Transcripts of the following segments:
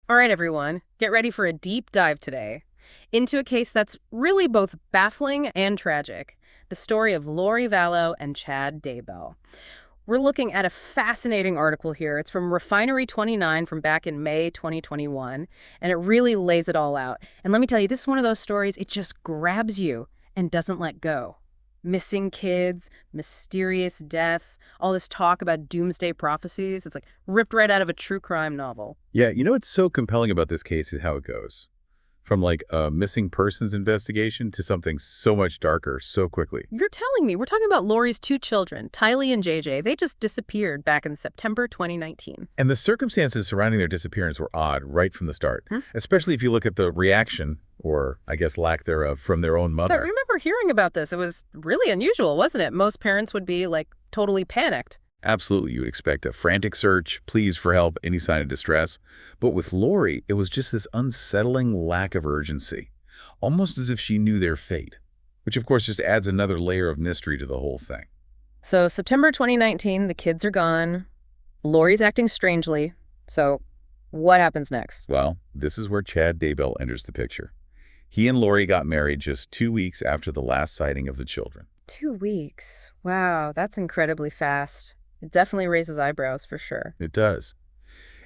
All right, everyone, get ready for a deep dive today into a case that's really both baffling and tragic. The story of Lori Vallow and Chad Daybell. We're looking at a fascinating article here. It's from Refinery 29 from back in May 2021, and it really lays it all out. And let me tell you, this is one of those stories, it just grabs you and doesn't let go. Missing kids, mysterious deaths, all this talk about doomsday prophecies. It's like ripped right out of a true crime novel. Yeah, what's so compelling about this case is how it goes. From like a missing persons investigation to something so much darker so quickly. You're telling me we're talking about Lori's two children, Tylee and JJ. They just disappeared back in September 2019. And the circumstances surrounding their disappearance were odd right from the start, Hmm? especially if you look at the reaction, or I guess lack thereof, from their own I mother. remember hearing about this. It was really unusual, wasn't it? Most parents would be, like, totally panicked. Absolutely, you would expect a frantic search, pleas for help, any sign of distress. But with Lori, it was just this unsettling lack of urgency, almost as if she knew their fate, which of course just adds another layer of mystery to the whole thing. So September 2019, the kids are gone. Lori's acting strangely. So what happens next? Well, this is where Chad Daybell enters the picture. He and Lori got married just 2 weeks after the last sighting of the children. 2 weeks. Wow, that's incredibly fast. It definitely raises eyebrows for sure. It does.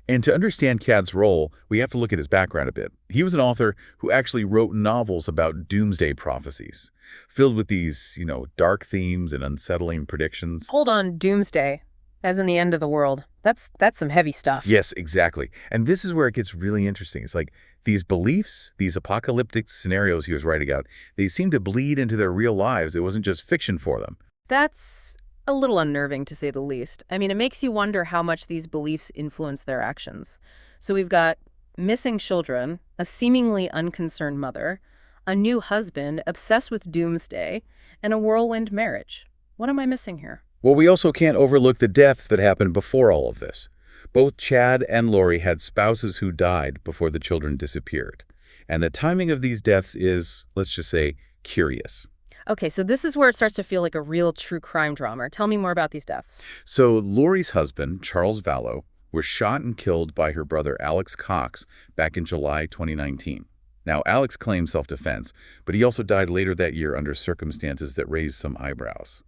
And to understand Chad's role, we have to look at his background a bit. He was an author who actually wrote novels about doomsday prophecies, filled with these, dark themes and unsettling predictions. Hold on, doomsday, as in the end of the world. That's some heavy stuff. Yes, exactly. And this is where it gets really interesting. It's like these beliefs, these apocalyptic scenarios he was writing out, they seem to bleed into their real lives. It wasn't just fiction for them. That's a little unnerving, to say the least. I mean, it makes you wonder how much these beliefs influence their actions. So we've got missing children, a seemingly unconcerned mother, a new husband obsessed with doomsday, and a whirlwind marriage. What am I missing here? Well, we also can't overlook the deaths that happened before all of this. Both Chad and Lori had spouses who died before the children disappeared. And the timing of these deaths is, let's just say, curious. Okay, so this is where it starts to feel like a real true crime drama. Tell me more about these deaths. So Lori's husband, Charles Vallow, was shot and killed by her brother Alex Cox back in July 2019. Now, Alex claimed self-defense, but he also died later that year under circumstances that raised some eyebrows.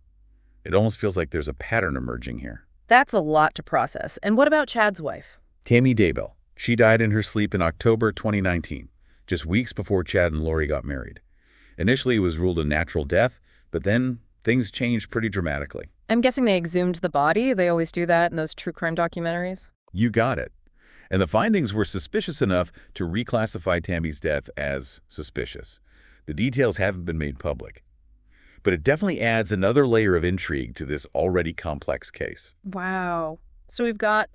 It almost feels like there's a pattern emerging here. That's a lot to process. And what about Chad's wife? Tammy Daybell. She died in her sleep in October 2019, just weeks before Chad and Lori got married. Initially, it was ruled a natural death, but then things changed pretty dramatically. I'm guessing they exhumed the body. They always do that in those true crime documentaries. You got it. And the findings were suspicious enough to reclassify Tammy's death as suspicious. The details haven't been made public. But it definitely adds another layer of intrigue to this already complex case. Wow. So we've got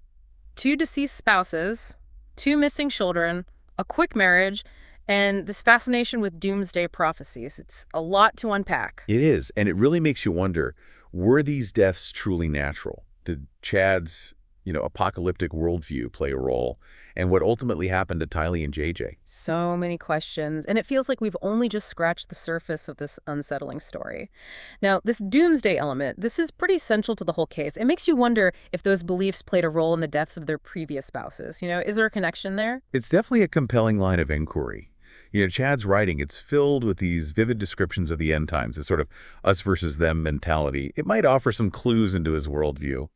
2 deceased spouses, 2 missing children, a quick marriage, and this fascination with doomsday prophecies. It's a lot to unpack. It is, and it really makes you wonder, were these deaths truly natural? Did Chad's, apocalyptic worldview play a role? And what ultimately happened to Tylee and JJ? So many questions, and it feels like we've only just scratched the surface of this unsettling story. Now, this doomsday element, this is pretty central to the whole case. It makes you wonder if those beliefs played a role in the deaths of their previous spouses. Is there a connection there? It's definitely a compelling line of inquiry. Chad's writing, it's filled with these vivid descriptions of the end times, this sort of us versus them mentality. It might offer some clues into his worldview.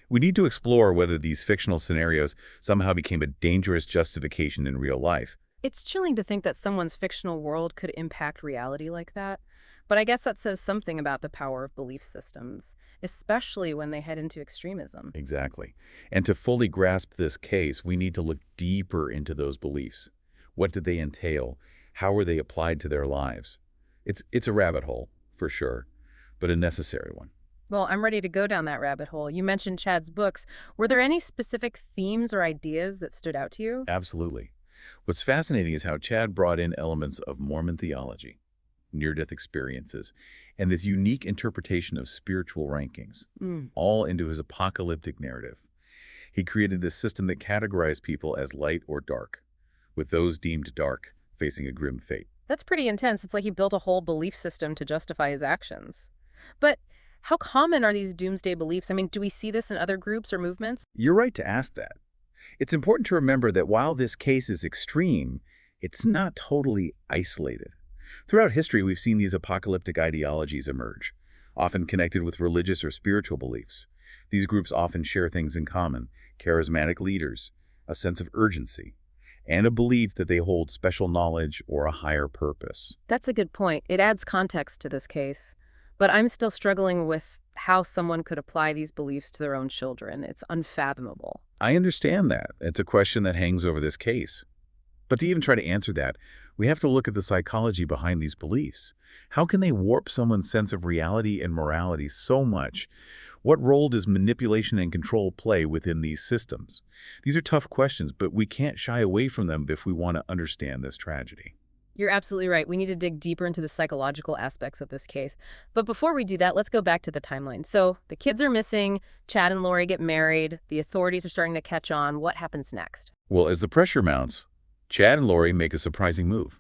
We need to explore whether these fictional scenarios somehow became a dangerous justification in real life. It's chilling to think that someone's fictional world could impact reality like that. But I guess that says something about the power of belief systems, especially when they head into extremism. Exactly. And to fully grasp this case, we need to look deeper into those beliefs. What did they entail? How were they applied to their lives? It's a rabbit hole, for sure, but a necessary one. Well, I'm ready to go down that rabbit hole. You mentioned Chad's books. Were there any specific themes or ideas that stood out to you? Absolutely. What's fascinating is how Chad brought in elements of Mormon theology, near-death experiences, and this unique interpretation of spiritual rankings, all into his apocalyptic narrative. He created this system that categorized people as light or dark, with those deemed dark facing a grim fate. That's pretty intense. It's like he built a whole belief system to justify his actions. But how common are these doomsday beliefs? I mean, do we see this in other groups or movements? You're right to ask that. It's important to remember that while this case is extreme, it's not totally isolated. Throughout history, we've seen these apocalyptic ideologies emerge, often connected with religious or spiritual beliefs. These groups often share things in common: charismatic leaders, a sense of urgency, and a belief that they hold special knowledge or a higher purpose. That's a good point. It adds context to this case. But I'm still struggling with how someone could apply these beliefs to their own children. It's unfathomable. I understand that. It's a question that hangs over this case. But to even try to answer that, we have to look at the psychology behind these beliefs. How can they warp someone's sense of reality and morality so much? What role does manipulation and control play within these systems? These are tough questions, but we can't shy away from them if we want to understand this tragedy. You're absolutely right. We need to dig deeper into the psychological aspects of this case. But before we do that, let's go back to the timeline. So the kids are missing, Chad and Lori get married, the authorities are starting to catch on. What happens next? Well, as the pressure mounts, Chad and Lori make a surprising move.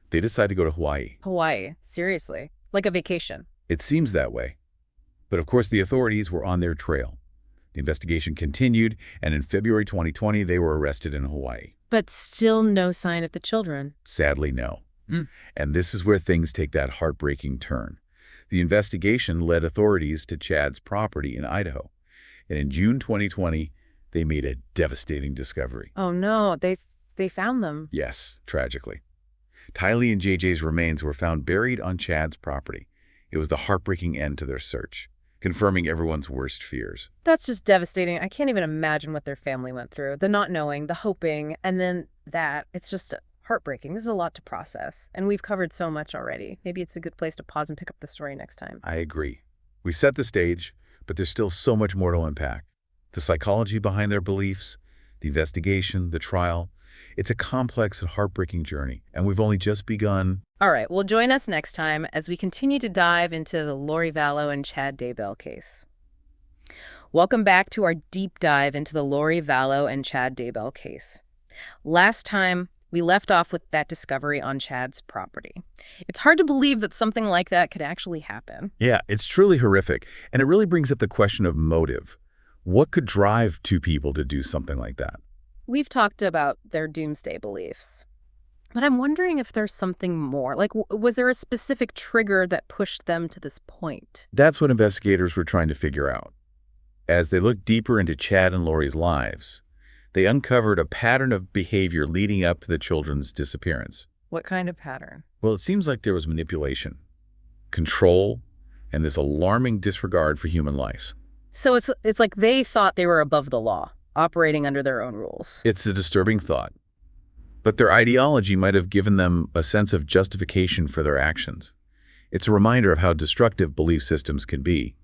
They decide to go to Hawaii. Hawaii, seriously. Like a vacation. It seems that way. But of course, the authorities were on their trail. The investigation continued, and in February 2020, they were arrested in Hawaii. But still no sign of the children. Sadly, no. And this is where things take that heartbreaking turn. The investigation led authorities to Chad's property in Idaho. And in June 2020, they made a devastating discovery. Oh no, they found them. Yes, tragically. Tylee and JJ's remains were found buried on Chad's property. It was the heartbreaking end to their search, confirming everyone's worst fears. That's just devastating. I can't even imagine what their family went through. The not knowing, the hoping, and then that. It's just heartbreaking. This is a lot to process, and we've covered so much already. Maybe it's a good place to pause and pick up the story next time. I agree. We set the stage, but there's still so much more to unpack. The psychology behind their beliefs, the investigation, the trial. It's a complex and heartbreaking journey, and we've only just begun. All right, well, join us next time as we continue to dive into the Lori Vallow and Chad Daybell case. Welcome back to our deep dive into the Lori Vallow and Chad Daybell case. Last time, we left off with that discovery on Chad's property. It's hard to believe that something like that could actually happen. Yeah, it's truly horrific, and it really brings up the question of motive. What could drive two people to do something like that? We've talked about their doomsday beliefs, but I'm wondering if there's something more. Like, was there a specific trigger that pushed them to this point? That's what investigators were trying to figure out. As they looked deeper into Chad and Lori's lives, they uncovered a pattern of behavior leading up to the children's disappearance. What kind of pattern? Well, it seems like there was manipulation, control, and this alarming disregard for human life. So it's like they thought they were above the law, operating under their own rules. It's a disturbing thought. But their ideology might have given them a sense of justification for their actions. It's a reminder of how destructive belief systems can be,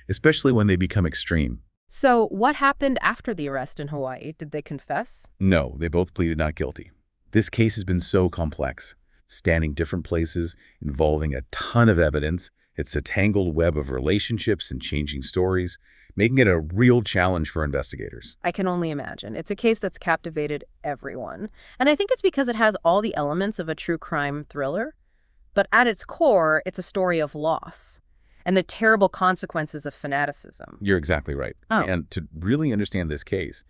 especially when they become extreme. So what happened after the arrest in Hawaii? Did they confess? No, they both pleaded not guilty. This case has been so complex, spanning different places, involving a ton of evidence. It's a tangled web of relationships and changing stories, making it a real challenge for investigators. I can only imagine. It's a case that's captivated everyone. And I think it's because it has all the elements of a true crime thriller. But at its core, it's a story of loss and the terrible consequences of fanaticism. You're exactly right. Oh. And to really understand this case,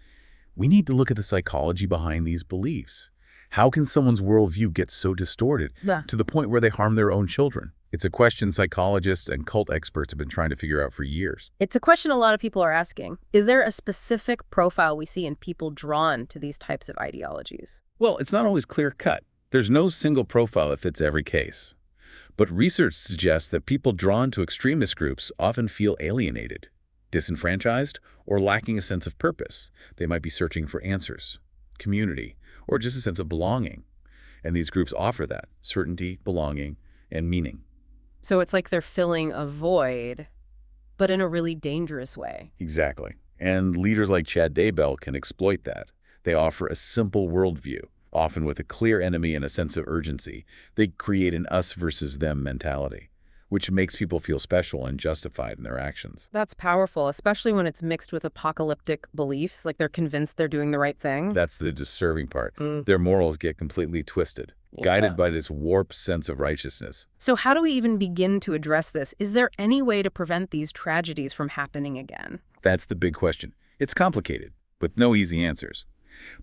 we need to look at the psychology behind these beliefs. How can someone's worldview get so distorted to the point where they harm their own children? It's a question psychologists and cult experts have been trying to figure out for years. It's a question a lot of people are asking. Is there a specific profile we see in people drawn to these types of ideologies? Well, it's not always clear-cut. There's no single profile that fits every case. But research suggests that people drawn to extremist groups often feel alienated, disenfranchised, or lacking a sense of purpose. They might be searching for answers, community, or just a sense of belonging. And these groups offer that: certainty, belonging, and meaning. So it's like they're filling a void, but in a really dangerous way. Exactly. And leaders like Chad Daybell can exploit that. They offer a simple worldview, often with a clear enemy and a sense of urgency. They create an us versus them mentality, which makes people feel special and justified in their actions. That's powerful, especially when it's mixed with apocalyptic beliefs, like they're convinced they're doing the right thing. That's the disturbing part. Their morals get completely twisted, guided by this warped sense of righteousness. So how do we even begin to address this? Is there any way to prevent these tragedies from happening again? That's the big question. It's complicated, with no easy answers.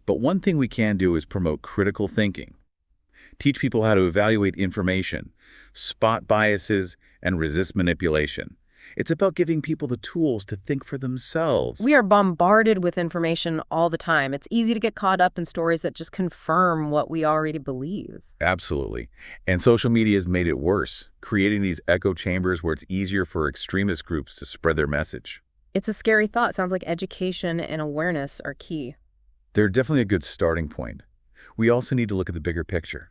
But one thing we can do is promote critical thinking, teach people how to evaluate information, spot biases, and resist manipulation. It's about giving people the tools to think for themselves. We are bombarded with information all the time. It's easy to get caught up in stories that just confirm what we already believe. Absolutely. And social media has made it worse, creating these echo chambers where it's easier for extremist groups to spread their message. It's a scary thought. Sounds like education and awareness are key. They're definitely a good starting point. We also need to look at the bigger picture.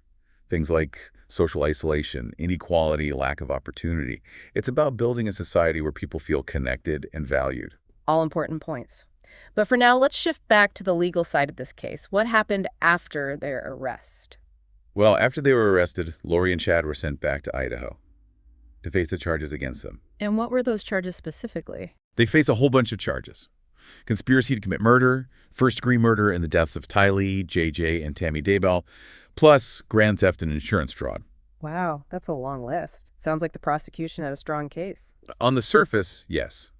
Things like social isolation, inequality, lack of opportunity. It's about building a society where people feel connected and valued. All important points. But for now, let's shift back to the legal side of this case. What happened after their arrest? Well, after they were arrested, Lori and Chad were sent back to Idaho to face the charges against them. And what were those charges specifically? They faced a whole bunch of charges. Conspiracy to commit murder, first-degree murder in the deaths of Tylee, JJ, and Tammy Daybell, plus grand theft and insurance fraud. Wow, that's a long list. Sounds like the prosecution had a strong case. On the surface, yes.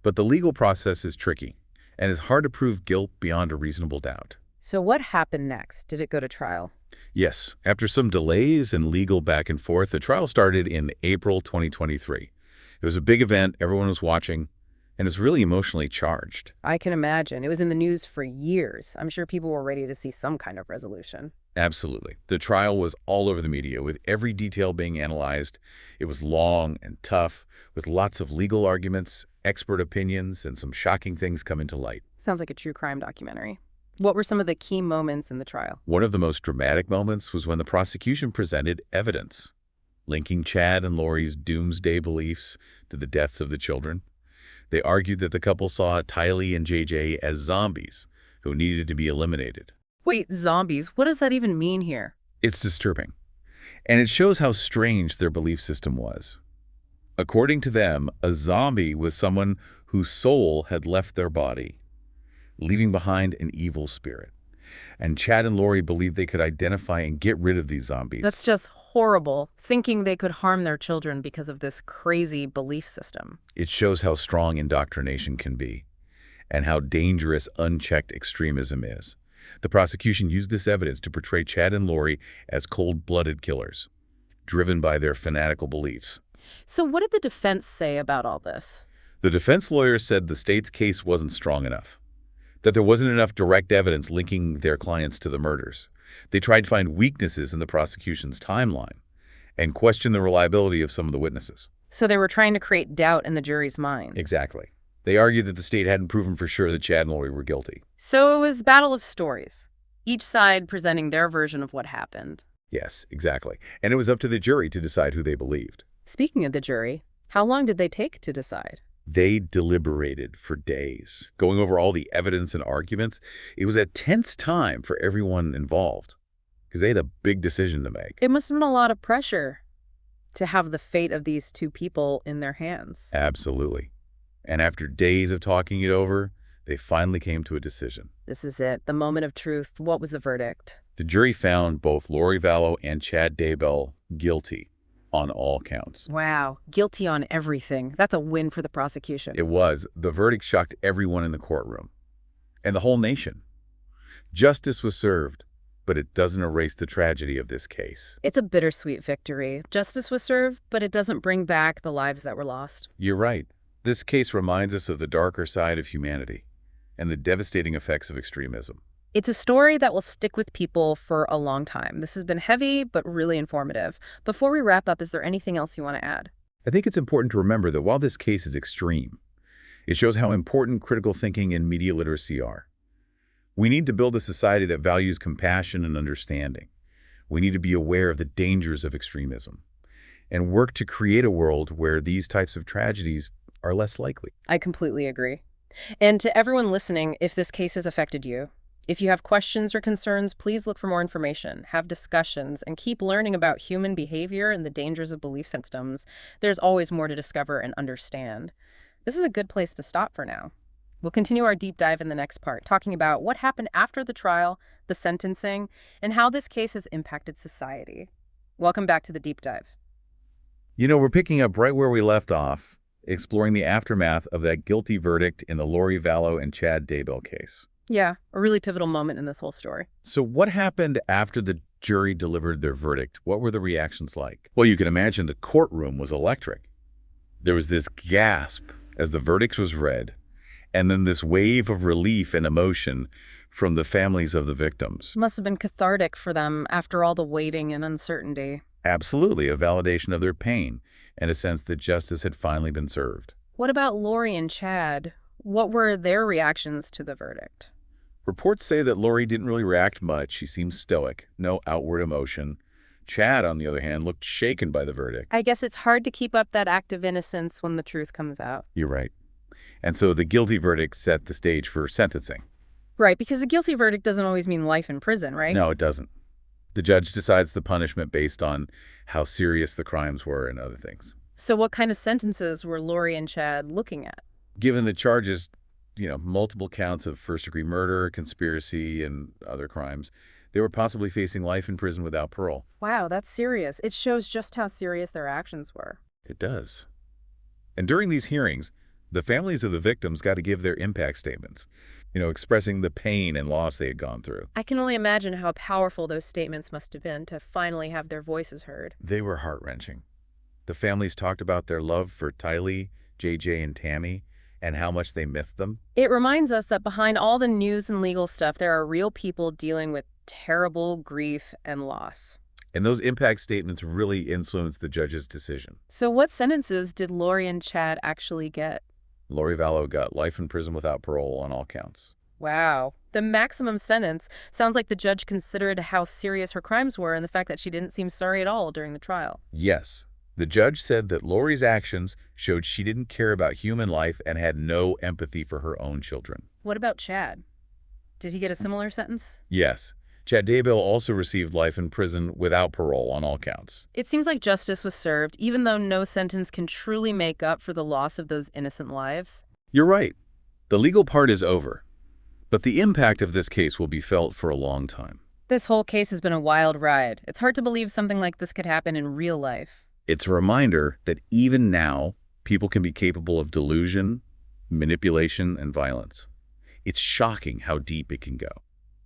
But the legal process is tricky and is hard to prove guilt beyond a reasonable doubt. So what happened next? Did it go to trial? Yes, after some delays and legal back and forth, the trial started in April 2023. It was a big event, everyone was watching, and it's really emotionally charged. I can imagine. It was in the news for years. I'm sure people were ready to see some kind of resolution. Absolutely. The trial was all over the media, with every detail being analyzed. It was long and tough, with lots of legal arguments, expert opinions, and some shocking things coming to light. Sounds like a true crime documentary. What were some of the key moments in the trial? One of the most dramatic moments was when the prosecution presented evidence, linking Chad and Lori's doomsday beliefs to the deaths of the children. They argued that the couple saw Tylee and JJ as zombies who needed to be eliminated. Wait, zombies? What does that even mean here? It's disturbing, and it shows how strange their belief system was. According to them, a zombie was someone whose soul had left their body, leaving behind an evil spirit. And Chad and Lori believed they could identify and get rid of these zombies. That's just horrible, thinking they could harm their children because of this crazy belief system. It shows how strong indoctrination can be, and how dangerous unchecked extremism is. The prosecution used this evidence to portray Chad and Lori as cold-blooded killers, driven by their fanatical beliefs. So what did the defense say about all this? The defense lawyers said the state's case wasn't strong enough, that there wasn't enough direct evidence linking their clients to the murders. They tried to find weaknesses in the prosecution's timeline and question the reliability of some of the witnesses. So they were trying to create doubt in the jury's mind. Exactly. They argued that the state hadn't proven for sure that Chad and Lori were guilty. So it was a battle of stories, each side presenting their version of what happened. Yes, exactly. And it was up to the jury to decide who they believed. Speaking of the jury, how long did they take to decide? They deliberated for days, going over all the evidence and arguments. It was a tense time for everyone involved, because they had a big decision to make. It must have been a lot of pressure to have the fate of these two people in their hands. Absolutely. And after days of talking it over, they finally came to a decision. This is it, the moment of truth. What was the verdict? The jury found both Lori Vallow and Chad Daybell guilty on all counts. Wow, guilty on everything. That's a win for the prosecution. It was. The verdict shocked everyone in the courtroom and the whole nation. Justice was served, but it doesn't erase the tragedy of this case. It's a bittersweet victory. Justice was served, but it doesn't bring back the lives that were lost. You're right. This case reminds us of the darker side of humanity and the devastating effects of extremism. It's a story that will stick with people for a long time. This has been heavy, but really informative. Before we wrap up, is there anything else you want to add? I think it's important to remember that while this case is extreme, it shows how important critical thinking and media literacy are. We need to build a society that values compassion and understanding. We need to be aware of the dangers of extremism and work to create a world where these types of tragedies are less likely. I completely agree. And to everyone listening, if this case has affected you, if you have questions or concerns, please look for more information, have discussions, and keep learning about human behavior and the dangers of belief systems. There's always more to discover and understand. This is a good place to stop for now. We'll continue our deep dive in the next part, talking about what happened after the trial, the sentencing, and how this case has impacted society. Welcome back to the deep dive. You know, we're picking up right where we left off, exploring the aftermath of that guilty verdict in the Lori Vallow and Chad Daybell case. Yeah, a really pivotal moment in this whole story. So what happened after the jury delivered their verdict? What were the reactions like? Well, you can imagine the courtroom was electric. There was this gasp as the verdict was read, and then this wave of relief and emotion from the families of the victims. Must have been cathartic for them after all the waiting and uncertainty. Absolutely a validation of their pain and a sense that justice had finally been served. What about Lori and Chad? What were their reactions to the verdict? Reports say that Lori didn't really react much. She seemed stoic, no outward emotion. Chad, on the other hand, looked shaken by the verdict. I guess it's hard to keep up that act of innocence when the truth comes out. You're right. And so the guilty verdict set the stage for sentencing. Right, because a guilty verdict doesn't always mean life in prison, right? No, it doesn't. The judge decides the punishment based on how serious the crimes were and other things. So what kind of sentences were Lori and Chad looking at? Given the charges, multiple counts of first-degree murder, conspiracy, and other crimes, they were possibly facing life in prison without parole. Wow, that's serious. It shows just how serious their actions were. It does. And during these hearings, the families of the victims got to give their impact statements, expressing the pain and loss they had gone through. I can only imagine how powerful those statements must have been to finally have their voices heard. They were heart-wrenching. The families talked about their love for Tylee, JJ, and Tammy, and how much they missed them. It reminds us that behind all the news and legal stuff, there are real people dealing with terrible grief and loss. And those impact statements really influenced the judge's decision. So what sentences did Lori and Chad actually get? Lori Vallow got life in prison without parole on all counts. Wow. The maximum sentence sounds like the judge considered how serious her crimes were and the fact that she didn't seem sorry at all during the trial. Yes. The judge said that Lori's actions showed she didn't care about human life and had no empathy for her own children. What about Chad? Did he get a similar sentence? Yes. Chad Daybell also received life in prison without parole on all counts. It seems like justice was served, even though no sentence can truly make up for the loss of those innocent lives. You're right. The legal part is over. But the impact of this case will be felt for a long time. This whole case has been a wild ride. It's hard to believe something like this could happen in real life. It's a reminder that even now, people can be capable of delusion, manipulation, and violence. It's shocking how deep it can go.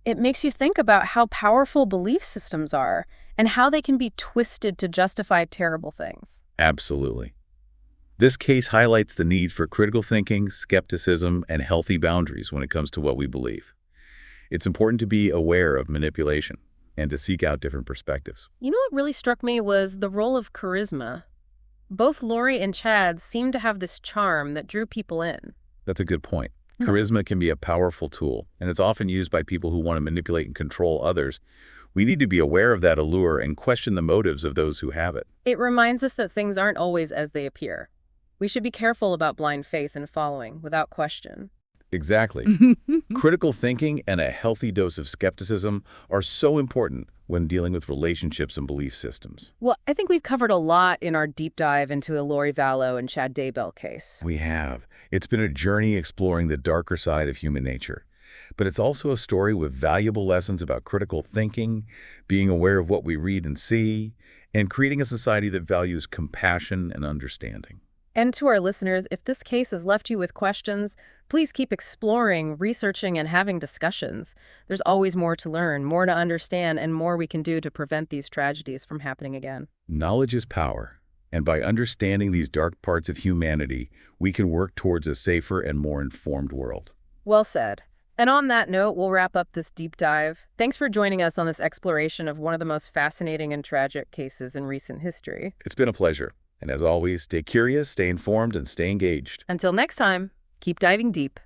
It makes you think about how powerful belief systems are and how they can be twisted to justify terrible things. Absolutely. This case highlights the need for critical thinking, skepticism, and healthy boundaries when it comes to what we believe. It's important to be aware of manipulation and to seek out different perspectives. You know what really struck me was the role of charisma. Both Lori and Chad seemed to have this charm that drew people in. That's a good point. Charisma can be a powerful tool, and it's often used by people who want to manipulate and control others. We need to be aware of that allure and question the motives of those who have it. It reminds us that things aren't always as they appear. We should be careful about blind faith and following, without question. Exactly. Critical thinking and a healthy dose of skepticism are so important when dealing with relationships and belief systems. Well, I think we've covered a lot in our deep dive into the Lori Vallow and Chad Daybell case. We have. It's been a journey exploring the darker side of human nature. But it's also a story with valuable lessons about critical thinking, being aware of what we read and see, and creating a society that values compassion and understanding. And to our listeners, if this case has left you with questions, please keep exploring, researching, and having discussions. There's always more to learn, more to understand, and more we can do to prevent these tragedies from happening again. Knowledge is power, and by understanding these dark parts of humanity, we can work towards a safer and more informed world. Well said. And on that note, we'll wrap up this deep dive. Thanks for joining us on this exploration of one of the most fascinating and tragic cases in recent history. It's been a pleasure. And as always, stay curious, stay informed, and stay engaged. Until next time, keep diving deep.